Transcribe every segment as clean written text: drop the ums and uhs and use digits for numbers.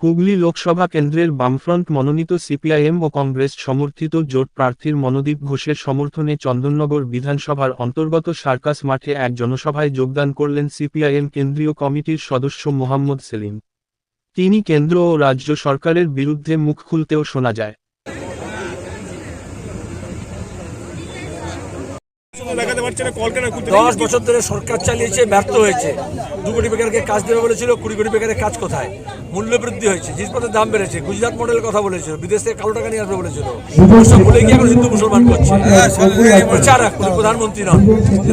হুগলি লোকসভা কেন্দ্রের বামফ্রন্ট মনোনীত সিপিআইএম ও কংগ্রেস সমর্থিত জোট প্রার্থীর মনোদীপ ঘোষের সমর্থনে চন্দননগর বিধানসভার অন্তর্গত সার্কাস মাঠে এক জনসভায় যোগদান করলেন সিপিআইএম কেন্দ্রীয় কমিটির সদস্য মোহাম্মদ সেলিম। তিনি কেন্দ্র ও রাজ্য সরকারের বিরুদ্ধে মুখ খুলতেও শোনা যায়। 10 বছর ধরে সরকার চালিয়েছে, ব্যর্থ হয়েছে। 2 কোটি বেকারকে কাজ দেবে বলেছিল, 20 কোটি বেকারের কাজ কোথায়? মূল্য বৃদ্ধি হয়েছে, জিনিসপত্রের দাম বেড়েছে, গুজরাট মডেলের কথা বলেছিল, বিদেশ থেকে কালো টাকা নিয়ে আসবে বলেছিল, সব ভুলে গিয়ে এখন হিন্দু মুসলমান করছে। প্রচারক, প্রধানমন্ত্রী নন।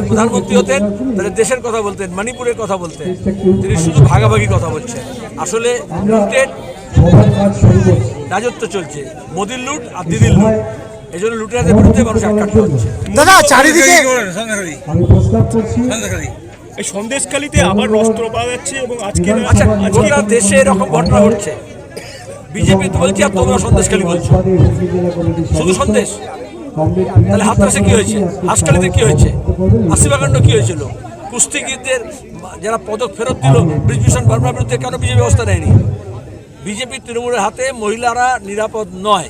প্রধানমন্ত্রী হতেন তাহলে দেশের কথা বলতেন, মণিপুরের কথা বলতেন। তিনি শুধু ভাগাভাগি কথা বলছেন। আসলে লুটের রাজত্ব চলছে, মোদির লুট আর দিদির লুট। এই জন্য লুটেরাদের বিরুদ্ধে মানুষ একাত্ম হচ্ছে। দাদা চারিদিকে এই সন্দেশখালীতে আবার অস্ত্র পাওয়া যাচ্ছে এবং আজকে গোটা দেশে এরকম ঘটনা ঘটছে। বিজেপি তো বলছি আর তোমরা সন্দেশখালী বলছো, শুধু সন্দেশ। তাহলে হাতরাসে কি হয়েছে? হাসখালীতে কি হয়েছে? আসিবাকাণ্ড কি হয়েছিল? কুস্তিগীরদের যারা পদক ফেরত দিল ব্রিজভূষণ বর্মার বিরুদ্ধে কেন বিজেপি ব্যবস্থা নেয়নি? বিজেপি তৃণমূলের হাতে মহিলারা নিরাপদ নয়।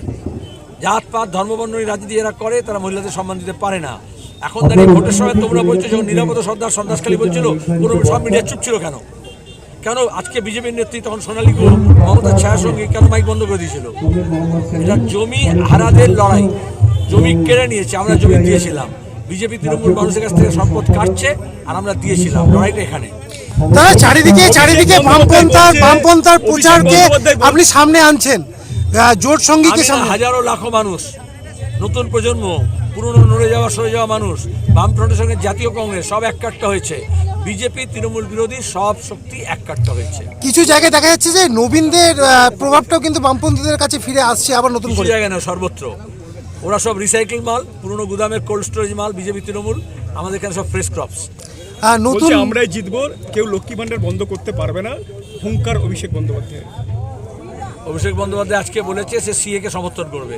জাতপাত ধর্মবর্ণ রাজনীতি যারা করে তারা মহিলাদের সম্মান দিতে পারে না। এখন দাঁড়িয়ে ভোটের সময় তোমরা বলছো যখন নিরাপদ সর্দার সন্দেশখালী বলছিল, কোনো সব মিডিয়া চুপ ছিল কেন? কেন আজকে বিজেপির নেত্রী তখন সোনালী গুহ মমতার ছায়ার সঙ্গে কেন মাইক বন্ধ করে দিয়েছিল? এটা জমি হারাদের লড়াই। জমি কেড়ে নিয়েছে, আমরা জমি দিয়েছিলাম। বিজেপি তৃণমূল মানুষের কাছ থেকে সম্পদ কাটছে আর আমরা দিয়েছিলাম। লড়াইটা এখানে। তারা চারিদিকে বামপন্থার প্রচারকে আপনি সামনে আনছেন, জোট সঙ্গীকে সামনে। হাজারো লাখো মানুষ, নতুন প্রজন্ম, পুরনো নড়ে যাওয়া সরে যাওয়া মানুষ, বামফ্রন্টের সঙ্গে জাতীয় কংগ্রেস সব এককাট্টা হয়েছে। বিজেপি তৃণমূল বিরোধী সব শক্তি এককাট্টা হয়েছে। কিছু জায়গায় দেখা যাচ্ছে যে নবীনদের প্রভাবটাও কিন্তু বামপন্থীদের কাছে ফিরে আসছে আবার নতুন করে। জায়গায় না, সর্বত্র। ওরা সব রিসাইকেল মাল, পুরনো গুদামের কোল্ড স্টোরেজ মাল। বিজেপি তৃণমূল, আমাদের এখানে সব ফ্রেশ ক্রপস। নতুন আমরাই জিতবো, কেউ লক্ষ্মী ভান্ডার বন্ধ করতে পারবে না, হুঙ্কার অভিষেক বন্দ্যোপাধ্যায়। অভিষেক বন্দ্যোপাধ্যায় আজকে বলেছে সে সিএ কে সমর্থন করবে।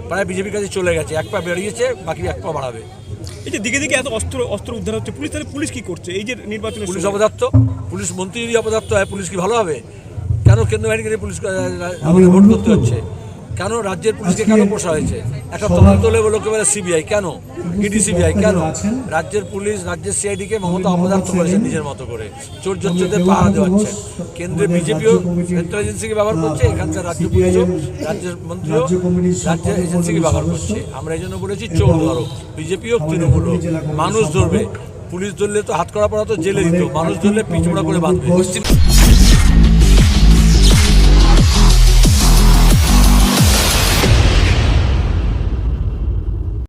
প্রায় বিজেপির কাছে চলে গেছে, এক পা বেরিয়েছে, বাকি এক পা বাড়াবে। এই যে দিকে দিকে এত অস্ত্র উদ্ধার হচ্ছে, পুলিশ কি করছে? এই যে নির্বাচন, পুলিশ অপদার্থ, পুলিশ মন্ত্রী যদি অপদার্থ হয় পুলিশ কি ভালো হবে? কেন কেন্দ্র বাহিনীকে পুলিশ আমাদের ভোট করতে হচ্ছে? কেন রাজ্যের পুলিশকে কেন পোষা হয়েছে? একটা তদন্ত লোককে বলে সিবিআই, কেন ইডি সিবিআই কেন? রাজ্যের পুলিশ, রাজ্যের সিআইডিকে মমতা অপদার্থ করেছেন নিজের মতো করে, চোর জোচ্চদের পাহারা দেওয়াচ্ছেন। কেন্দ্রে বিজেপিও সেন্ট্রাল এজেন্সিকে ব্যবহার করছে, এখানকার রাজ্য পুলিশও, রাজ্যের মন্ত্রীও রাজ্যের এজেন্সিকে ব্যবহার করছে। আমরা এই জন্য বলেছি চোর ধরো, বিজেপিও তৃণমূল মানুষ ধরবে। পুলিশ ধরলে তো হাত করা পড়া তো জেলে দিত, মানুষ ধরলে পিছমোড়া করে বাঁধবে।